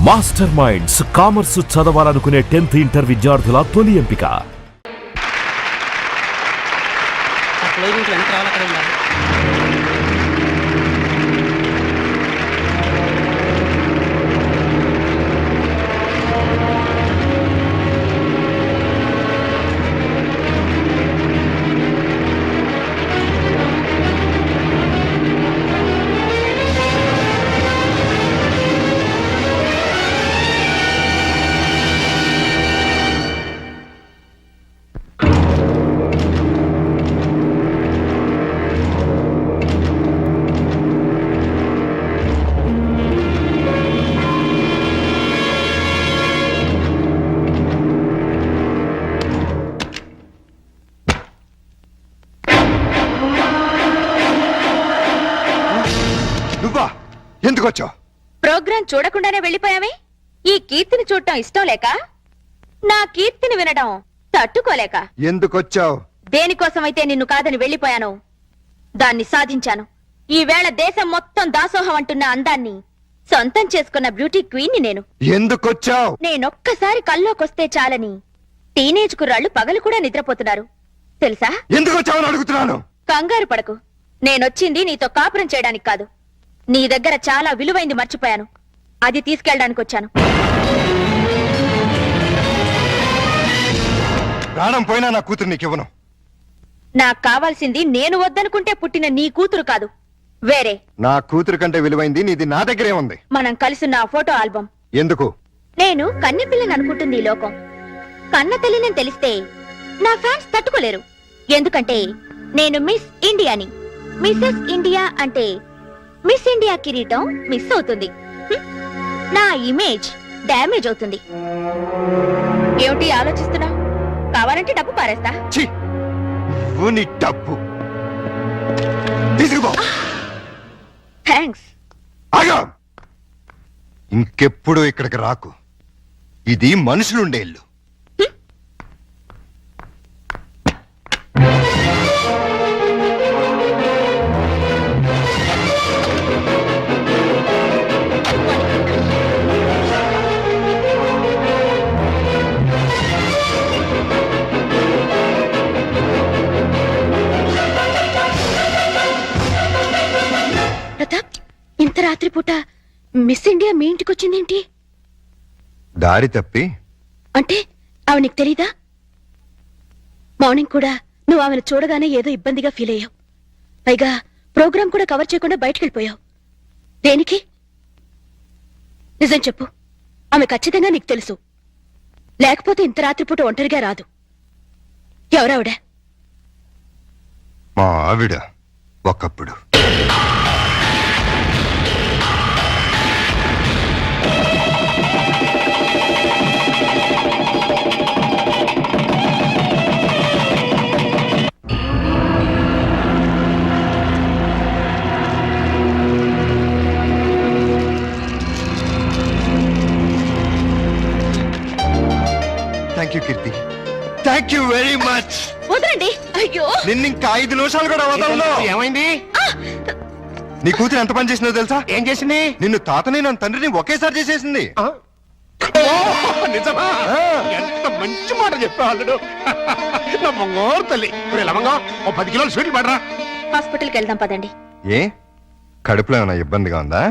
Master minds commerce చదవాలనుకునే 10th inter విద్యార్థుల తొలి ఎంపిక. ప్రోగ్రాం చూడకుండానే వెళ్ళిపోయామే. ఈ కీర్తిని చూడటం ఇష్టం లేక, నా కీర్తిని వినడం తట్టుకోలేక. ఎందుకొచ్చావు? దేనికోసమైతే నిన్ను కాదని వెళ్ళిపోయాను, దాన్ని సాధించాను. ఈవేళ దేశం మొత్తం దాసోహం అంటున్న అందాన్ని సొంతం చేసుకున్న బ్యూటీ క్వీన్ ని నేను. ఎందుకొచ్చావు? నేనొక్కసారి కల్లోకొస్తే చాలని టీనేజ్ కుర్రాళ్ళు పగలు కూడా నిద్రపోతున్నారు తెలుసా? ఎందుకొచ్చావని అడుగుతున్నాను. కంగారు పడకు, నేనొచ్చింది నీతో కాపురం చేయడానికి కాదు. నీ దగ్గర చాలా విలువైంది మర్చిపోయాను, అది తీసుకెళ్ళడానికి వచ్చాను. ప్రాణం పోయినా నా కూతురు నీకివ్వను. నాకు కావాల్సింది నేను వద్దనుకుంటే పుట్టిన నీ కూతురు కాదు, వేరే. నా కూతురు కంటే విలువైంది నీది నా దగ్గరే ఉంది. మనం కలిసిన ఆ ఫోటో ఆల్బమ్. ఎందుకు? నేను కన్నెపిల్లని అనుకుంటుంది ఈ లోకం. కన్న తల్లిని తెలిస్తే నా ఫ్యాన్స్ తట్టుకోలేరు. ఎందుకంటే నేను మిస్ ఇండియాని. మిస్సెస్ ఇండియా అంటే మిస్ ఇండియా కిరీటం మిస్ అవుతుంది, నా ఇమేజ్ డ్యామేజ్ అవుతుంది. ఏమిటి ఆలోచిస్తున్నావు? కావాలంటే డబ్బు పారేస్తా. డబ్బు తీసుకుపో. థ్యాంక్స్. ఇంకెప్పుడు ఇక్కడికి రాకు, ఇది మనుషులుండే ఇల్లు. ఇంత రాత్రిపూట మిస్ ఇండియా మీ ఇంటికి వచ్చిందేంటి? దారి తప్పి. అంటే ఆమె నీకు తెలీదా? మార్నింగ్ కూడా నువ్వు ఆమెను చూడగానే ఏదో ఇబ్బందిగా ఫీల్ అయ్యావు. పైగా ప్రోగ్రాం కూడా కవర్ చేయకుండా బయటకెళ్ళిపోయావు. దేనికి? నిజం చెప్పు, ఆమె ఖచ్చితంగా నీకు తెలుసు. లేకపోతే ఇంత రాత్రిపూట ఒంటరిగా రాదు. ఎవరావిడ? మా ఆవిడ ఒకప్పుడు. Thank you Keerthi, thank you very much. వదలండి. అయ్యో, నిన్ను ఇంకా 5 నిమిషాలు కూడా వదలను. ఏమైంది? నీ కూతురు ఎంత పని చేసిందో తెలుసా? ఏం చేసింది? నిన్ను తాతని నన్ను తండ్రిని ఒకేసారి చేసేసింది. నిజమా? ఎంత మంచి మాట చెప్పాడు నా బంగారు తల్లి. లవంగా ఓ 10 కిలోలు స్వీట్లు పడరా. హాస్పిటల్కి వెళ్దాం పదండి. ఏ కడుపులో ఏమైనా ఇబ్బందిగా ఉందా?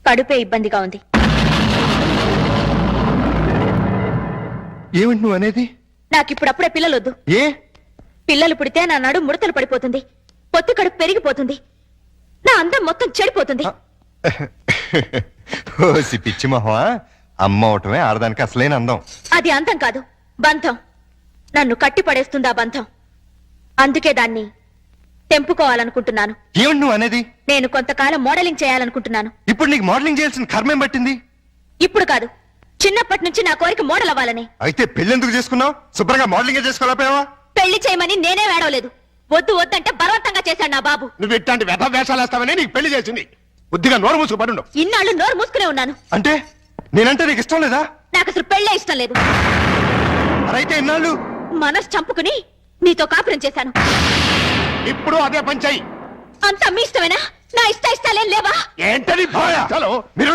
కడుపే ఇబ్బందిగా ఉంది. ఏమిటి నువ్వు అనేది? నాకిప్పుడప్పుడే పిల్లలొద్దు. ఏ? పిల్లలు పుడితే నా నడు ముడతలు పడిపోతుంది, పొత్తి కడుపు పెరిగిపోతుంది, నా అందం మొత్తం చెడిపోతుంది. ఓసి పిచ్చి మొహమా, అమ్మ అవటమే ఆడదానికి అసలైన అందం. అది అందం కాదు, బంధం. నన్ను కట్టి పడేస్తుంది ఆ బంధం. అందుకే దాన్ని తెంపుకోవాలనుకుంటున్నాను. ఏమిటి నువ్వు అనేది? నేను కొంతకాలం మోడలింగ్ చేయాలనుకుంటున్నాను. ఇప్పుడు నీకు మోడలింగ్ చేయాల్సిన కర్మేం పట్టింది? ఇప్పుడు కాదు, చిన్నప్పటి నుంచి నా కోరిక మోడల్ అవ్వాలని. అయితే పెళ్ళెందుకు చేసుకున్నావు? శుభ్రంగా మోడలింగ్ చేసుకోలేకపోయావా? పెళ్లి చేయమని నేనే వేడవలేదు, వద్దు వద్దంటే బలవంతంగా చేశాడు నా బాబు. నువ్వు ఇట్లాంటి వ్యధ వేషాలు వేస్తావని నీకు పెళ్లి చేసింది. బుద్ధిగా నోరు మూసుకు పడుండు. ఇన్నాళ్ళు నోరు మూసుకునే ఉన్నాను. అంటే నేనంటే నీకు ఇష్టం లేదా? నాకు అసలు పెళ్ళే ఇష్టం లేదు. అయితే ఇన్నాళ్ళు మనసు చంపుకుని నీతో కాపురం చేశాను. ఇప్పుడు అదే పంచాయి. అంతా మీ ఇష్టమేనా? నా ఇష్టాలేం లేవా? ఏంటని మీరు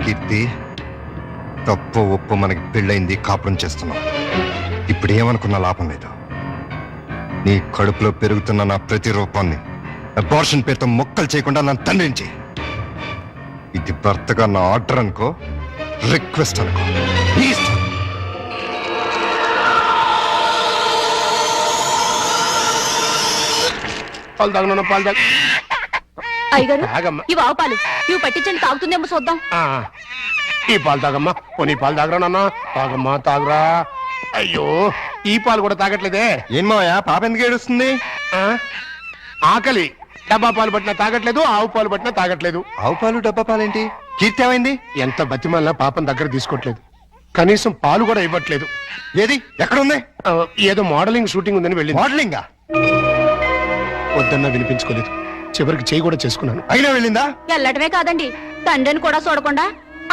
కీర్తి, తప్పు ఒప్పు మనకి పెళ్ళైంది, కాపురం చేస్తున్నాం. ఇప్పుడు ఏమనుకున్నా లాభం లేదు. నీ కడుపులో పెరుగుతున్న నా ప్రతి రూపాన్ని అబార్షన్ పేరుతో మొక్కలు చేయకుండా నన్ను తండ్రించి. ఇది భర్తగా నా ఆర్డర్ అనుకో, రిక్వెస్ట్ అనుకో. ప్లీజ్. పాలు తాగను, పాలు తాగ. అయ్యగారు తాగమ్మా. ఇవి ఆవు పాలు, ఇవి పట్టించండి, తాగుతుందేమో చూద్దాం. ఆ, ఈ పాలు తాగమ్మా. పోనీ ఈ పాలు తాగరా నాన్న. తాగమ్మా, తాగరా. అయ్యో, ఈ పాలు కూడా తాగట్లేదే. ఏం మావయ్య, పాప ఎందుకు ఏడుస్తుంది? ఆ? ఆకలి. డబ్బా పాలు పట్టినా తాగట్లేదు, ఆవు పాలు పట్టినా తాగట్లేదు. ఆవు పాలు డబ్బా పాలేంటి? కీర్తి ఏమైంది? ఎంత బతిమాలినా పాపం దగ్గర తీసుకోవట్లేదు. కనీసం పాలు కూడా ఇవ్వట్లేదు. ఏది ఎక్కడుంది? ఆ, ఏదో మోడలింగ్ షూటింగ్ ఉందని వెళ్ళింది. మోడలింగా? వద్దన్నా వినిపించుకోలేదు. చివరికి చేయి కూడా చేసుకున్నాను. అయినా వెళ్ళిందా? వెళ్ళటమే కాదండి, తండ్రిని కూడా చూడకుండా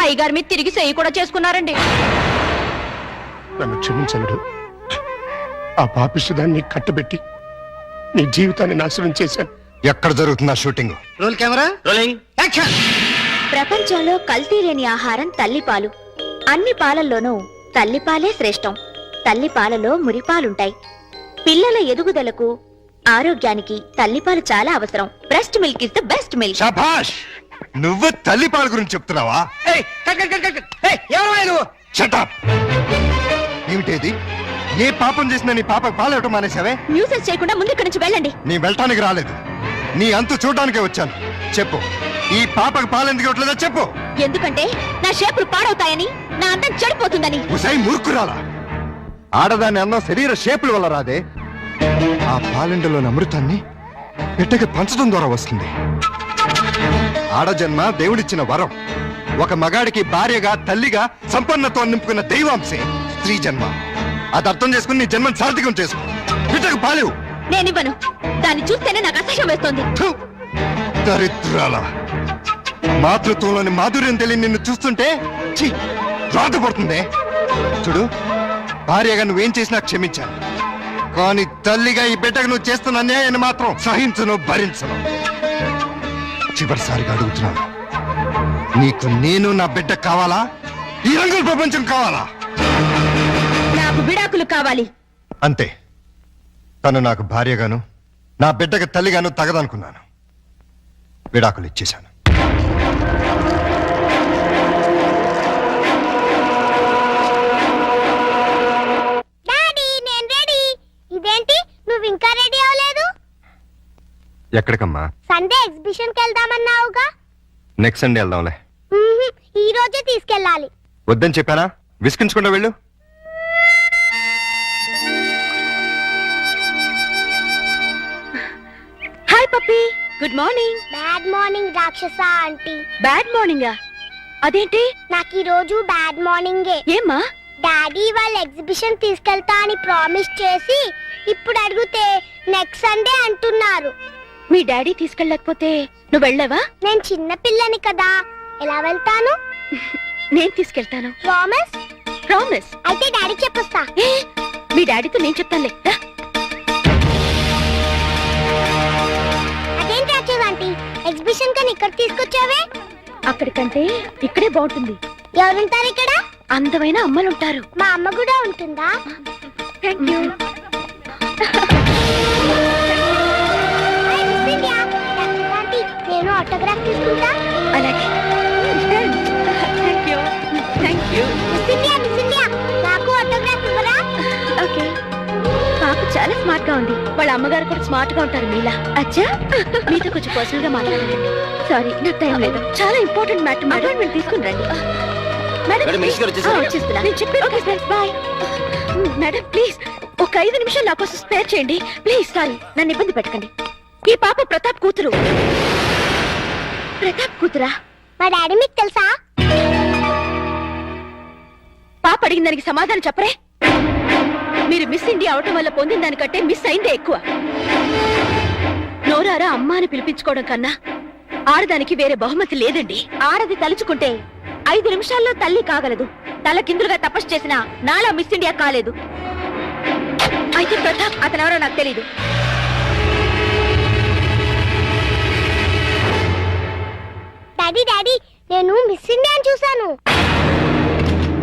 అయ్యగారి మీద తిరిగి చెయ్యి కూడా చేసుకున్నారండి. నన్ను క్షమించలుడు. ఆ పాపిష్టిదాన్ని కట్టబెట్టి నీ జీవితాన్ని నాశనం చేశాను. ఎక్కడ జరుగుతుందా shooting? Roll camera rolling action. ప్రపంచంలో కల్తీ లేని ఆహారం తల్లిపాలు. అన్ని పాలల్లోనూ తల్లిపాలే శ్రేష్టం. తల్లిపాలలో మురిపాలుంటాయి. పిల్లల ఎదుగుదలకు, ఆరోగ్యానికి తల్లిపాలు చాలా అవసరం. Breast milk is the best milk. శభాష్! నువ్వు తల్లి పాల గురించి చెప్తున్నావా? ఏయ్ కట్ కట్ కట్ కట్. ఏయ్ ఎవరు నువ్వు? Shut up! ఏమిటేది? ఏ పాపం చేసినా నీ పాపకు పాలు ఇవ్వటం మానేసావే? న్యూసెన్స్ చేయకుండా ముందు ఇక్కడి నుంచి వెళ్ళండి. నీ వెళ్ళటానికి రాలేదు, నీ అంతు చూడడానికే వచ్చాను. చెప్పు, ఈ పాపకు పాలు ఎందుకు ఇవ్వట్లేదో చెప్పు. ఎందుకంటే నా షేపులు పాడవుతాయని, నా అందం చెడిపోతుందని. ఉసై మూర్ఖురాలా! ఆడదాని అందం శరీర షేపుల వల్ల రాదే. ఆ పాలెండలోని అమృతాన్ని బిడ్డకి పంచడం ద్వారా వస్తుంది. ఆడజన్మ దేవుడిచ్చిన వరం. ఒక మగాడికి భార్యగా, తల్లిగా సంపన్నతో నింపుకున్న దైవాంశే స్త్రీ జన్మ. అది అర్థం చేసుకుని నీ జన్మను సార్థకం చేసుకో. బిడ్డకు పాలు. నేనివ్వను. దాన్ని చూస్తేనే నాకు అసహ్యం వేస్తోంది. థు! దరిద్రాల! మాతృత్వంలోని మాధుర్యం తెలియని నిన్ను చూస్తుంటే ఛీ, రాత పడుతుందే. చూడు, భార్యగా నువ్వేం చేసినా క్షమించాను, కానీ తల్లిగా ఈ బిడ్డకు నువ్వు చేస్తున్న అన్యాయాన్ని మాత్రం సహించను, భరించను. చివరిసారిగా అడుగుతున్నాను, నీకు నేను నా బిడ్డ కావాలా, ఈ రంగుల ప్రపంచం కావాలా? నాకు విడాకులు కావాలి. అంతే. తను నాకు భార్యగాను, నా బిడ్డకు తల్లిగాను తగదనుకున్నాను. విడాకులు ఇచ్చేశాను. డాడీ నేను రెడీ. ఇదేంటి నువ్వు ఇంకా రెడీ అవ్వలేదు? ఎక్కడికమ్మా? సండే ఎగ్జిబిషన్ కి వెళ్దామన్నావుగా. నెక్స్ట్ సండే వెళ్దాంలే. ఈ రోజే తీసుకెళ్ళాలి. వద్దని చెప్పానా? విసిగించకుండా వెళ్ళు. హాయ్ పప్పి, గుడ్ మార్నింగ్. బ్యాడ్ మార్నింగ్ రాక్షస ఆంటీ. బ్యాడ్ మార్నింగా? అదేంటి? నాకు ఈ రోజు బ్యాడ్ మార్నింగే. ఏమ్మా? డాడీ వాళ్ళ ఎగ్జిబిషన్ తీసుకెళ్తా అని ప్రామిస్ చేసి ఇప్పుడు అడిగితే నెక్స్ట్ సండే అంటున్నారు. మీ డాడీ తీసుకెళ్ళకపోతే నువ్వు వెళ్ళావా? నేను చిన్న పిల్లని కదా, ఎలా వెళ్తాను? నేను తీసుకెళ్తాను. ప్రామిస్? ప్రామిస్. అయితే డాడీ చెప్పొస్తా. ఏ, మీ డాడీతో నేను చెప్తానులే. రా. అదేంటి రాక్షస ఆంటీ, ఎగ్జిబిషన్ కని ఇక్కడ తీసుకొచ్చావే? అక్కడికంటే ఇక్కడే బాగుంటుంది. ఎవరుంటారు ఇక్కడ? అందమైన అమ్మలుంటారు. మా అమ్మ కూడా ఉంటుందా? Thank you. Hi miss India. రాక్షస ఆంటీ, నేను ఆటోగ్రాఫ్ తీసుకుంటా. అలాగే. Thank you. Thank you. Miss India, నాకు ఆటోగ్రాఫ్ ఇవ్వరా? ఓకే. పాప చాలా స్మార్ట్ గా ఉంది. వాళ్ళ అమ్మగారు కూడా స్మార్ట్ గా ఉంటారు మీలా. అచ్చా, మీతో కొంచెం పర్సనల్ గా మాట్లాడండి. సారీ, నాకు టైం లేదు. చాలా ఇంపార్టెంట్ మ్యాటర్ మేడం, మీరు తీసుకుని రండి. మేడం, మినిస్టర్ గారు వచ్చేసారు. వచ్చేస్తున్నా. నేను చెప్పాను. Okay sir, bye. Madam please ఒక 5 నిమిషాలు నా కోసం స్పేర్ చేయండి ప్లీజ్. సారీ, నన్ను ఇబ్బంది పెట్టకండి. ఈ పాప ప్రతాప్ కూతురు. ప్రతాప్ కూతురా? మా డాడీ మీకు తెలుసా? పాప అడిగిన దానికి సమాధానం చెప్పరే. మీరు మిస్ ఇండియా అవటం వల్ల పొందిన దానికంటే మిస్ అయిందే ఎక్కువ. నోరారా అమ్మ అని పిలిపించుకోవడం కన్నా ఆడదానికి వేరే బహుమతి లేదండి. ఆడది తలుచుకుంటే 5 నిమిషాల్లో తల్లి కాగలదు. తల కిందులుగా తపస్సు చేసినా నాలా మిస్ ఇండియా కాలేదు. అయితే ప్రతాప్ అతనెవరో నాకు తెలీదు. డాడీ డాడీ, నేను మిస్ ఇండియాని చూసాను.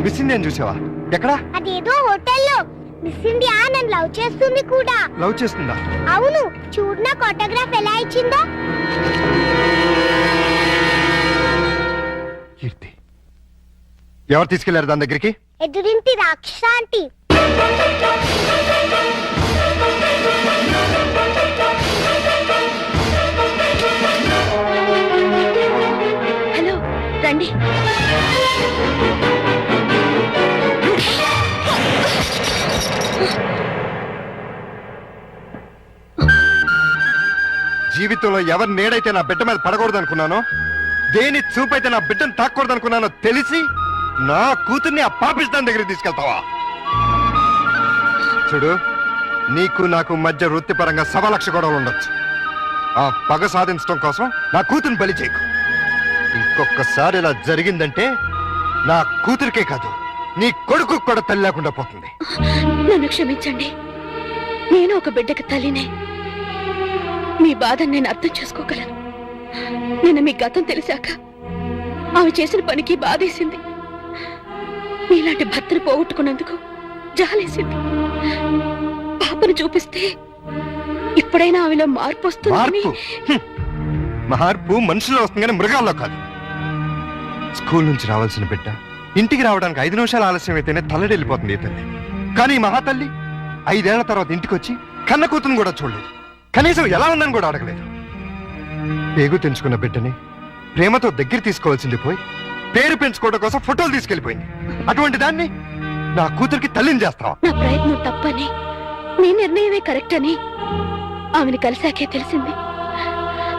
మిస్ ఇండియన్ చూసావా? ఎక్కడా? అదేదో హోటల్లో. మిస్ ఇండియా నన్ను లవ్ చేస్తుంది కూడా. లవ్ చేస్తుందా? అవును, చూడు నాకు ఆటోగ్రాఫ్ ఎలా ఇచ్చిందో. కీర్తి ఎవరు తీసుకెళ్లారు దాని దగ్గరికి? ఎదురింటి రాక్షస ఆంటీ. హలో, రండి. జీవితంలో ఎవరి నేడైతే నా బిడ్డ మీద పడకూడదు అనుకున్నానో, దేని చూపైతే నా బిడ్డను తాకూడదు అనుకున్నానో తెలిసి నా కూతుర్ని ఆ పాపిస్తాన్ దగ్గరికి తీసుకెళ్తావా? చూడు, నీకు నాకు మధ్య వృత్తిపరంగా 1,00,000 గొడవలు ఉండొచ్చు. ఆ పగ సాధించడం కోసం నా కూతుర్ని బలి చేయకు. ఇంకొకసారి ఇలా జరిగిందంటే నా కూతురికే కాదు, నీ కొడుకు కూడా తల్లి లేకుండా పోతుంది. నన్ను క్షమించండి. నేను ఒక బిడ్డకి తల్లినే. మీ బాధను నేను అర్థం చేసుకోగలను. నిన్న మీ గతం తెలిసాక ఆమె చేసిన పనికి బాధేసింది. మీలాంటి భర్తను పోగొట్టుకున్నందుకు జాలేసింది. పాపను చూపిస్తే ఇప్పుడైనా ఆమెలో మార్పు వస్తుందని. మార్పు మనుషుల్లో వస్తుంది కానీ మృగాల్లో కాదు. స్కూల్ నుంచి రావాల్సిన బిడ్డ ఇంటికి రావడానికి 5 నిమిషాలు ఆలస్యం అయితేనే తల్లడిల్లిపోతుంది ఈ తల్లి. కానీ ఈ మహాతల్లి 5 ఏళ్ల తర్వాత ఇంటికి వచ్చి కన్న కూతురుని కూడా చూడలేదు. కనీసం ఎలా ఉందని కూడా అడగలేదు. పేగు తెంచుకున్న బిడ్డని ప్రేమతో దగ్గర తీసుకోవాల్సింది పోయి పేరు పెంచుకోవడం కోసం ఫోటోలు తీసుకెళ్లిపోయింది. అటువంటి దాన్ని నా కూతురికి తల్లిని చేస్తావా? నా ప్రయత్నం తప్పని, మీ నిర్ణయమే కరెక్ట్ అని ఆమెను కలిసాకే తెలిసింది.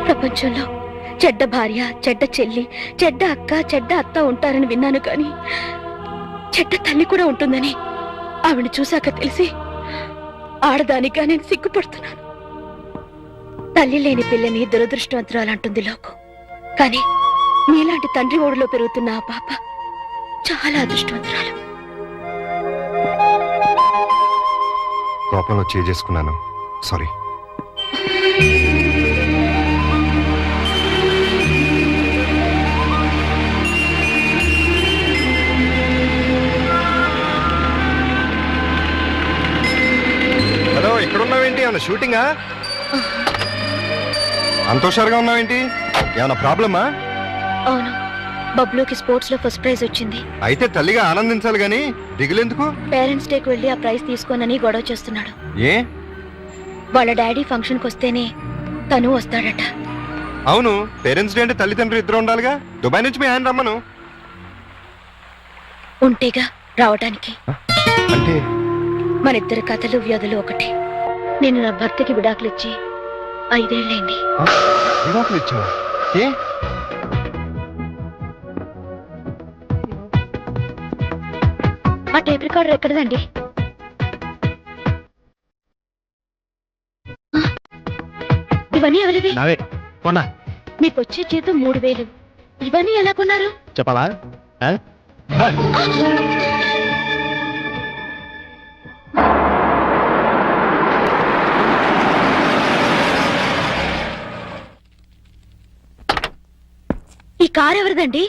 ప్రపంచంలో చెడ్డ భార్య, చెడ్డ చెల్లి, చెడ్డ అక్క, చెడ్డ అత్త ఉంటారని విన్నాను, కానీ చెడ్డ తల్లి కూడా ఉంటుందని ఆమెను చూశాక తెలిసి ఆడదానిగా నేను సిగ్గుపడుతున్నాను. తల్లి లేని పిల్లని దురదృష్టవంతురాలంటుంది లోకం. కానీ మీలాంటి తండ్రి ఓడిలో పెరుగుతున్న ఆ పాప చాలా అదృష్టవంతురాలు. కోపంలో చేసుకున్నాను, సారీ. హలో, ఇక్కడ ఉన్నావేంటి? ఏమన్నా షూటింగా? అంత హుషారుగా ఉన్నావేంటి? ఏమన్నా ప్రాబ్లమా? అవును, బబ్లూకి స్పోర్ట్స్ లో ఫస్ట్ ప్రైజ్ వచ్చింది. అయితే తల్లిగా ఆనందించాలి గాని దిగులెందుకు? పేరెంట్స్ డేకి వెళ్ళి ఆ ప్రైజ్ తీసుకోనని గొడవ చేస్తున్నాడు. ఏ? వాళ్ళ డాడీ ఫంక్షన్ కి వస్తేనే తను వస్తాడట. అవును, పేరెంట్స్ డే అంటే తల్లిదండ్రులు ఇద్దరు ఉండాలిగా. దుబాయ్ నుంచి మీ ఆయన రమ్మను. ఉంటేగా రావడానికి. అంటే మన ఇద్దరి కథలు వ్యాధులు ఒకటే. నేను నా భర్తకి విడాకులిచ్చి 5 ఏళ్ళైంది. విడాకులు ఇచ్చావా? ఏ? ఆ టేప్ రికార్డర్ ఎక్కడదండి? ఇవన్నీ ఎవరివి? నావే కొన్నా. మీకు వచ్చే జీతం 3000. ఇవన్నీ ఎలా కొన్నారు? చెప్పాలా? ఈ కార్ ఎవరిదండి?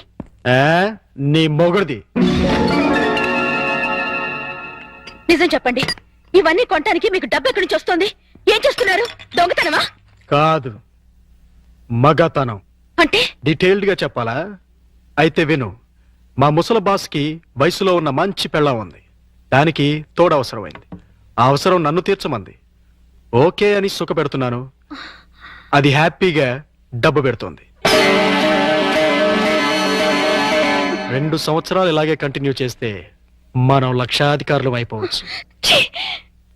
నీ మొగుడిది. నిజం చెప్పండి, ఇవన్నీ కొనడానికి మీకు డబ్బు ఎక్కడి నుంచి వస్తుంది? ఏం చేస్తున్నారు? దొంగతనమా? కాదు, మగతనం. అంటే డీటెయిల్డ్ గా చెప్పాలా? అయితే విను. మా ముసలి బాస్ కి వయసులో ఉన్న మంచి పెళ్ళం ఉంది. దానికి తోడు అవసరమైంది. ఆ అవసరం నన్ను తీర్చమంది. ఓకే అని సుఖ పెడుతున్నాను. అది హ్యాపీగా డబ్బు పెడుతోంది. 2 సంవత్సరాలు ఇలాగే కంటిన్యూ చేస్తే మనం లక్షాధికారులు అయిపోవచ్చు. ఛీ!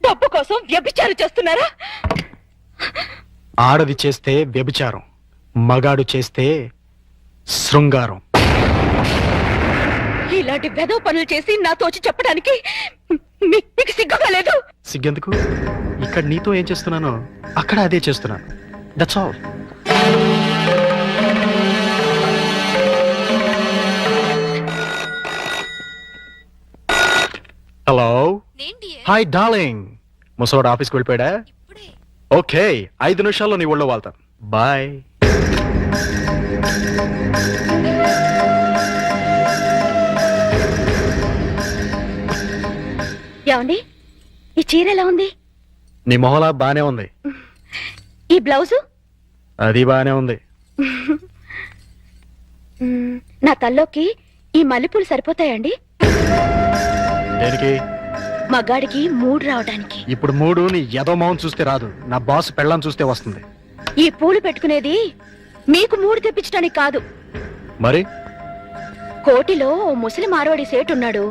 డబ్బు కోసం వ్యభిచారం చేస్తున్నారా? ఆడది చేస్తే వ్యభిచారం, మగాడు చేస్తే శృంగారం. ఇలాంటి వెధవ పనులు చేసి నాతో వచ్చి చెప్పడానికి మీకు సిగ్గుగా లేదు? సిగ్గెందుకు? ఇక్కడ నీతో ఏం చేస్తున్నానో అక్కడ అదే చేస్తున్నాను. That's all. Hello, hi darling. ముసవాడు ఆఫీస్కి వెళ్ళిపోయాడా? ఓకే, 5 నిమిషాల్లో నీ ఒళ్ళో వాళ్తాను. బాయ్. ఏమండి ఈ చీర ఎలా ఉంది? నీ మొహలా బానే ఉంది, ఈ బ్లౌజు అది బానే ఉంది. నా తల్లోకి ఈ మల్లెపూలు సరిపోతాయండి? దేనికి? మగాడికి మూడు రావడానికి. ఇప్పుడు మూడు నీ ఎదో మొహం చూస్తే రాదు, నా బాస్ పెళ్ళం చూస్తే వస్తుంది. ఈ పూలు పెట్టుకునేది మీకు మూడు తెప్పించడానికి కాదు. మరి కోటిలో ఓ ముసలి మారవాడి సేటు ఉన్నాడు,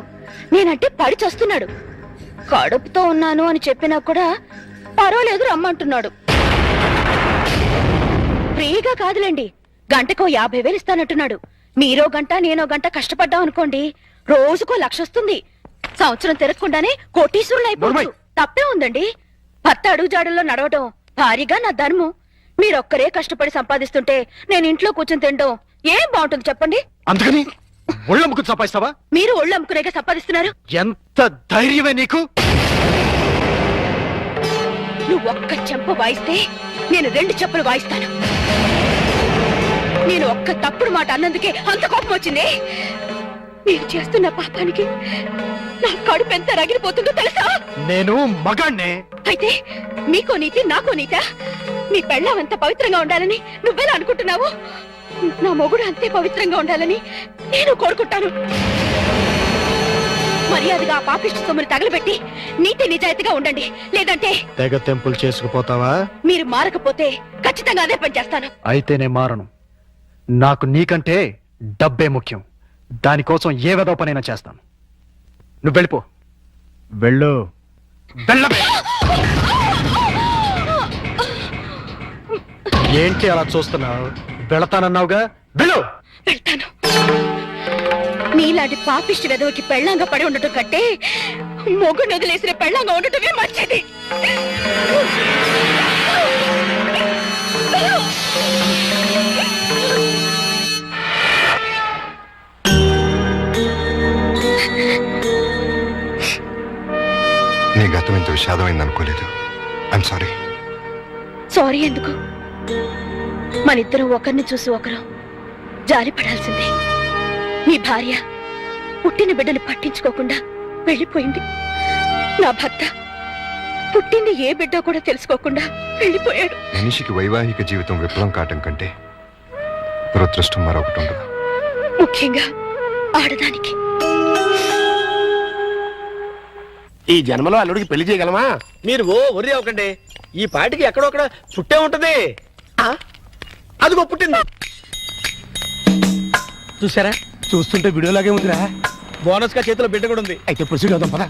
నేనంటే పడి చస్తున్నాడు. కడుపుతో ఉన్నాను అని చెప్పినా కూడా పర్వాలేదు రమ్మంటున్నాడు. ఫ్రీగా కాదులేండి, గంటకో 50,000 ఇస్తానంటున్నాడు. మీరో గంట నేనో గంట కష్టపడ్డాం అనుకోండి, రోజుకో 1,00,000 వస్తుంది. సంవత్సరం తిరగకుండానే కోటీశ్వరులు అయిపోవచ్చు. తప్పే ఉందండి. భర్త అడుగుజాడల్లో నడవటం భారీగా నా ధర్మం. మీరొక్కరే కష్టపడి సంపాదిస్తుంటే నేను ఇంట్లో కూర్చొని తినడం ఏం బాగుంటుంది చెప్పండి? అందుకని ఒళ్ళమ్ముకు సంపాదిస్తావా? మీరు ఒళ్ళు అమ్ముకునేగా సంపాదిస్తున్నారు. ఎంత ధైర్యమే నీకు? నువ్వు ఒక్క చెంప వాయిస్తే నేను 2 చెంపలు వాయిస్తాను. నేను ఒక్క తప్పుడు మాట అన్నందుకే అంత కోపం వచ్చింది. మీరు చేస్తున్న పాపానికి నా కడుపు ఎంత రగిలిపోతుందో తెలుసా? నేను మగాణ్ణే. అయితే మీకో నీతి నాకో నీతా? నీ పెళ్ళాం ఎంత పవిత్రంగా ఉండాలని నువ్వెలా అనుకుంటున్నావు? నా మొగుడు అంతే పవిత్రంగా ఉండాలని నేను కోరుకుంటాను. మర్యాదగా ఆ పాపిష్టి సొమ్ముని తగలబెట్టి నీతి నిజాయితీగా ఉండండి. లేదంటే తెగ తెంపులు చేసుకుపోతావా? మీరు మారకపోతే ఖచ్చితంగా అదే పని చేస్తాను. అయితే నేను మారను. నాకు నీకంటే డబ్బే ముఖ్యం. దానికోసం ఏ వెదో పనైనా చేస్తాను. నువ్వు వెళ్ళిపో. వెళ్ళు. వెళ్ళవే. ఏంటి అలా చూస్తున్నావు? వెళతానన్నావుగా, వెళ్ళు. వెళ్తాను. నీలాంటి పాపిష్టి వెదవకి పెళ్ళంగా పడి ఉండటం కంటే మొగుడు వదిలేసిన పెళ్ళంగా ఉండటమే మంచిది. నీ గతం ఇంత విషాదమైంది అనుకోలేదు. I'm sorry. సారీ ఎందుకు? మనిద్దరం ఒకరిని చూసి ఒకరు జాలి పడాల్సిందే. మీ భార్య పుట్టిన బిడ్డను పట్టించుకోకుండా వెళ్ళిపోయింది. నా భర్త పుట్టింది ఏ బిడ్డ కూడా తెలుసుకోకుండా వెళ్ళిపోయాడు. మనిషికి వైవాహిక జీవితం విప్లవం కావటం కంటే దురదృష్టం మరొకటి ఉండదు. ముఖ్యంగా ఆడదానికి. ఈ జన్మలో అల్లుడికి పెళ్లి చేయగలమా? మీరు ఒర్రి అవ్వకండి. ఈ పాటికి ఎక్కడొక్కడ పుట్టే ఉంటది. అదిగో పుట్టింది. చూసారా? చూస్తుంటే వీడియోలాగే ఉందిరా. బోనస్ గా చేతిలో బిడ్డ కూడా ఉంది. అయితే ప్రొసీడ్ అవుదాం పద.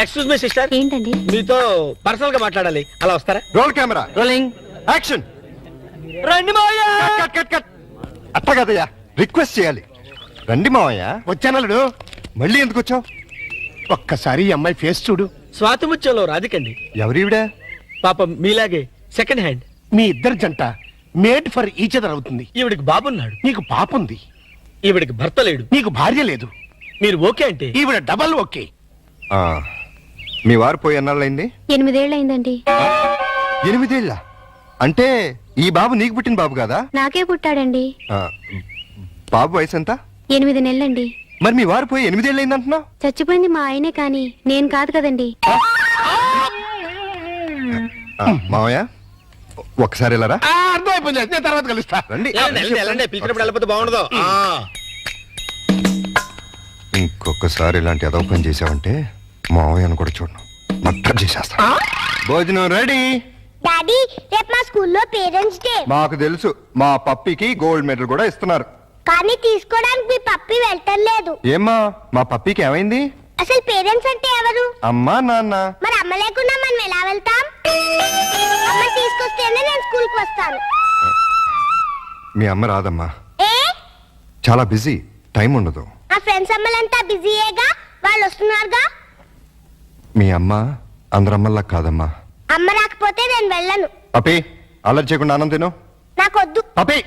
ఎక్స్క్యూజ్ మీ సిస్టర్, ఏంటండి? మీతో పర్సనల్ గా మాట్లాడాలి. అలా వస్తారా? Roll camera rolling action. రండి మావయ్య. Cut cut cut. అట్లా కదయ్యా, రిక్వెస్ట్ చేయాలి. రండి మావయ్య. వచ్చానల్లుడు. మళ్ళీ ఎందుకు వచ్చావు? ఒక్కసారి ఈ అమ్మాయి ఫేస్ చూడు. స్వాతిముత్యంలో రాధికండి. ఎవరివిడా? పాపం మీలాగే సెకండ్ హ్యాండ్. మీ ఇద్దరు జంట మేడ్ ఫర్ ఈచ్ అదర్ అవుతుంది. ఈవిడికి బాబున్నాడు. నీకు పాప ఉంది. ఈవిడికి భర్త లేడు. నీకు భార్య లేదు. మీరు ఓకే అంటే ఈవిడ డబల్ ఓకే. మీ వారు పోయి ఎన్నాళ్ళైంది? 8 ఏళ్ళైందండి. 8 ఏళ్ళ? అంటే ఈ బాబు నీకు పుట్టిన బాబు కాదా? నాకే పుట్టాడండి. బాబు వయసు ఎంత? 8 నెలలండి. మరి మీ వారు పోయి 8 ఏళ్ళైంది అంటున్నావు? చచ్చిపోయింది మా ఆయనే కానీ నేను కాదు కదండి. మావయ్య ఒకసారి వెళ్ళరా. అర్థమైపోయింది. నేను తర్వాత కలుస్తా. రండి. పిలిచినప్పుడు వెళ్ళిపోతే బాగుండదు. ఇంకొకసారి ఇలాంటి అదవ పని చేసావంటే మావయ్యను కూడా చూడను, మర్డర్ చేసేస్తా. భోజనం రెడీ. డాడీ రేపు మా స్కూల్లో పేరెంట్స్ డే. మాకు తెలుసు, మా పప్పికి గోల్డ్ మెడల్ కూడా ఇస్తున్నారు. కానీ తీసుకోవడానికి మీ పప్పి వెళ్ళలేదు. ఏమ్మా, మా పప్పికి ఏమైంది? అసలు పేరెంట్స్ అంటే ఎవరు? అమ్మా నాన్న. మరి అమ్మ లేకుండా మనం ఎలా వెళ్తాం? అమ్మ తీసుకొస్తేనే నేను స్కూల్ కి వస్తాను. మీ అమ్మ రాదమ్మా, ఏ? చాలా బిజీ, టైం ఉండదు. ఆ ఫ్రెండ్స్ అమ్మలంతా బిజీయేగా, వాళ్ళు వస్తున్నారుగా. మీ అమ్మ అందరమ్మల్లా కాదమ్మా. అమ్మ రాకపోతే నేను వెళ్ళను. పప్పి అల్లరి చేయకుండా ఆనంద్ తిను. నాకొద్దు. పప్పి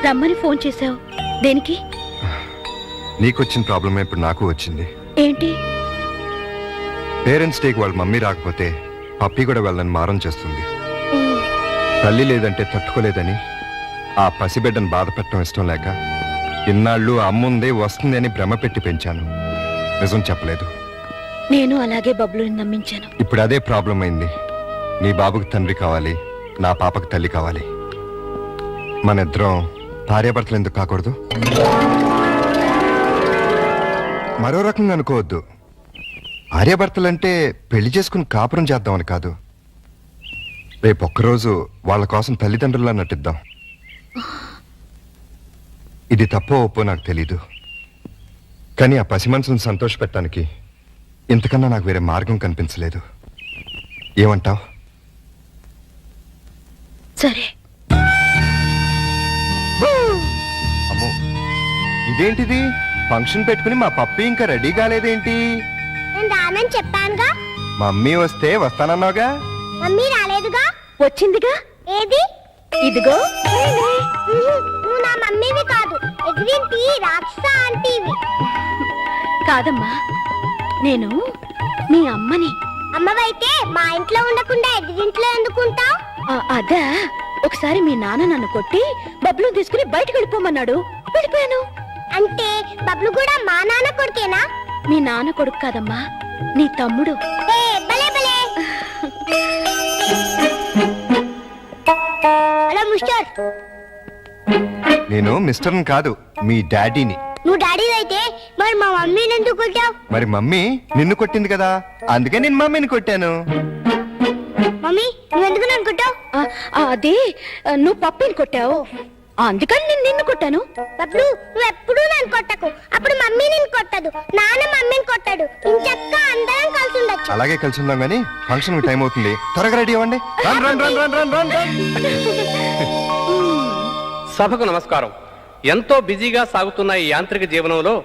రమ్మని ఫోన్ చేశావు దేనికి? నీకొచ్చిన ప్రాబ్లమే ఇప్పుడు నాకు వచ్చింది. ఏంటి? పేరెంట్స్ డేకి వాళ్ళ మమ్మీ రాకపోతే పప్పి కూడా వెళ్ళని మారం చేస్తుంది. తల్లి లేదంటే తట్టుకోలేదని ఆ పసిబిడ్డను బాధ పెట్టడం ఇష్టం లేక ఇన్నాళ్ళు అమ్ముంది వస్తుంది అని భ్రమ పెట్టి పెంచాను. నిజం చెప్పలేదు. నేను అలాగే బబ్లుని నమ్మించాను. ఇప్పుడు అదే ప్రాబ్లం అయింది. నీ బాబుకి తండ్రి కావాలి, నా పాపకు తల్లి కావాలి. మన ఇద్దరం భార్యాభర్తలు ఎందుకు కాకూడదు? మరో రకంగా అనుకోవద్దు. భార్యాభర్తలంటే పెళ్లి చేసుకుని కాపురం చేద్దామని కాదు. రేపొక్కరోజు వాళ్ళ కోసం తల్లిదండ్రుల్లా నటిద్దాం. ఇది తప్పో ఒప్పో నాకు తెలీదు, కానీ ఆ పసి మనసును సంతోషపెట్టడానికి ఇంతకన్నా నాకు వేరే మార్గం కనిపించలేదు. ఏమంటావ్? సరే. అమ్మో, ఇదేంటిది? ఫంక్షన్ పెట్టుకుని మా పప్పి ఇంకా రెడీ కాలేదేంటి? నేను రానని చెప్పానుగా. మమ్మీ వస్తే వస్తానన్నావుగా. మమ్మీ రాలేదుగా. వచ్చిందిగా. ఏది? ఇదిగో. నువ్వు నా మమ్మీవి కాదు, ఎదురింటి రాక్షస ఆంటీవి. కాదమ్మా, నేను మీ అమ్మని. అమ్మవైతే మా ఇంట్లో ఉండకుండా ఎదురింట్లో ఎందుకుంటావు? అదా, ఒకసారి మీ నాన్న నన్ను కొట్టి బబ్లు తీసుకుని బయటకు వెళ్ళిపోమన్నాడు. వెళ్ళిపోయాను. అంటే బబ్లు కూడా మా నాన్న కొడుకేనా? మీ నాన్న కొడుకు కాదమ్మా, నీ తమ్ముడు. భలే భలే. Hello mister. నేను మిస్టర్ని కాదు, మీ డాడీని. నువ్వు డాడీ అయితే మరి మా మమ్మీని ఎందుకు కొట్టావు? మరి మమ్మీ నిన్ను కొట్టింది కదా, అందుకే నేను మమ్మీని కొట్టాను. మమ్మీ నువ్వెందుకు నన్ను కొట్టావు? అదే, నువ్వు పప్పిని కొట్టావు, అందుకని నేను నిన్ను కొట్టాను. బబ్లు నువ్వు ఎప్పుడూ నన్ను కొట్టకు. అప్పుడు మమ్మీ నిన్ను కొట్టదు, నాన్న మమ్మీని కొట్టాడు. ఇంచక్క అందరం కలిసి ఉండొచ్చు. అలాగే కలిసి ఉందాం గానీ ఫంక్షన్ టైం అవుతుంది, త్వరగా రెడీ అవ్వండి. Run run run run run run run. సభకు నమస్కారం. ఎంతో బిజీగా సాగుతున్న ఈ యాంత్రిక జీవనంలో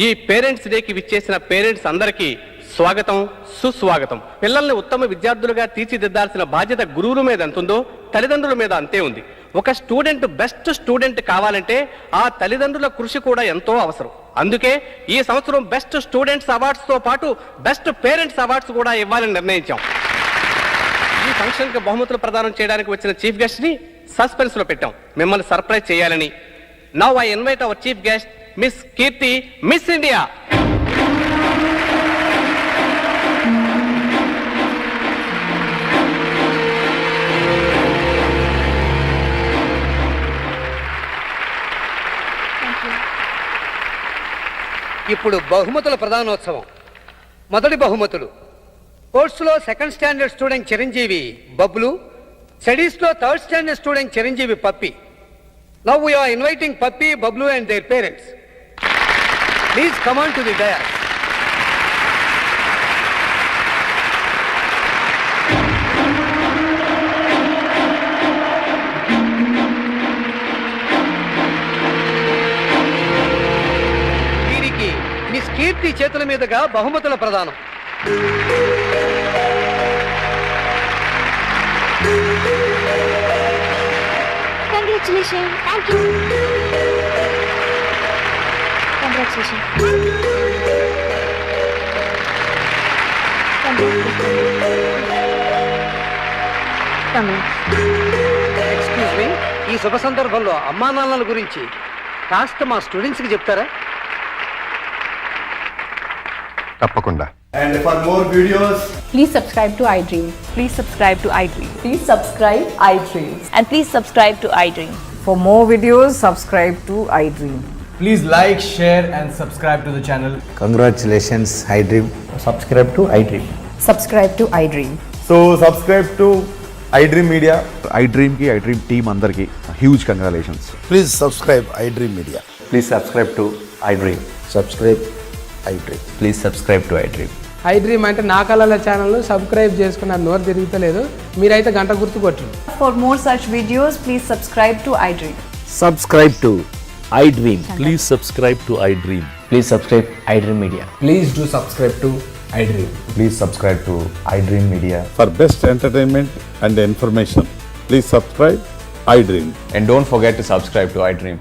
ఈ పేరెంట్స్ డేకి విచ్చేసిన పేరెంట్స్ అందరికీ స్వాగతం, సుస్వాగతం. పిల్లల్ని ఉత్తమ విద్యార్థులుగా తీర్చిదిద్దాల్సిన బాధ్యత గురువుల మీద ఎంతుందో తల్లిదండ్రుల మీద అంతే ఉంది. ఒక స్టూడెంట్ బెస్ట్ స్టూడెంట్ కావాలంటే ఆ తల్లిదండ్రుల కృషి కూడా ఎంతో అవసరం. అందుకే ఈ సంవత్సరం బెస్ట్ స్టూడెంట్స్ అవార్డ్స్ తో పాటు బెస్ట్ పేరెంట్స్ అవార్డ్స్ కూడా ఇవ్వాలని నిర్ణయించాం. ఈ ఫంక్షన్ కి బహుమతులు ప్రదానం చేయడానికి వచ్చిన చీఫ్ గెస్ట్ ని సస్పెన్స్ లో పెట్టాం, మిమ్మల్ని సర్ప్రైజ్ చేయాలని. Now I invite our chief guest miss Keerthi, miss India. ఇప్పుడు బహుమతుల ప్రధానోత్సవం. మొదటి బహుమతులు: స్పోర్ట్స్లో సెకండ్ స్టాండర్డ్ స్టూడెంట్ చిరంజీవి బబ్లు, స్టడీస్లో థర్డ్ స్టాండర్డ్ స్టూడెంట్ చిరంజీవి Pappi. Now we are inviting Pappi, Bablu and their parents. Please come on to the dais. వీరికి మిస్ కీర్తి చేతుల మీదుగా బహుమతుల ప్రదానం. Congratulations. Thank you. Congratulations. Excuse me, ఈ శుభ సందర్భంలో అమ్మా నాన్నల గురించి కాస్త మా స్టూడెంట్స్ కి చెప్తారా? తప్పకుండా. And for more videos, please subscribe to iDream. Please subscribe to iDream. Please subscribe iDream. And please subscribe to iDream. For more videos, subscribe to iDream. please like, share and subscribe to the channel. Congratulations, iDream. Subscribe to iDream. Subscribe to iDream. So subscribe to iDream Media. iDream ki iDream team andarki huge congratulations. Please subscribe iDream Media. Please subscribe to iDream. Subscribe iDream. Please subscribe to iDream. iDream అంటే నా కళల channel subscribe చేసుకున్న నోరు తిరుగుతలేదు, మీరైతే గంట గుర్తు కొట్టండి. For more such videos, please subscribe to iDream. Subscribe to iDream. Please subscribe to iDream. Please subscribe iDream Media. Please do subscribe to iDream. Please subscribe to iDream Media. For best entertainment and information, please subscribe iDream. And don't forget to subscribe to iDream.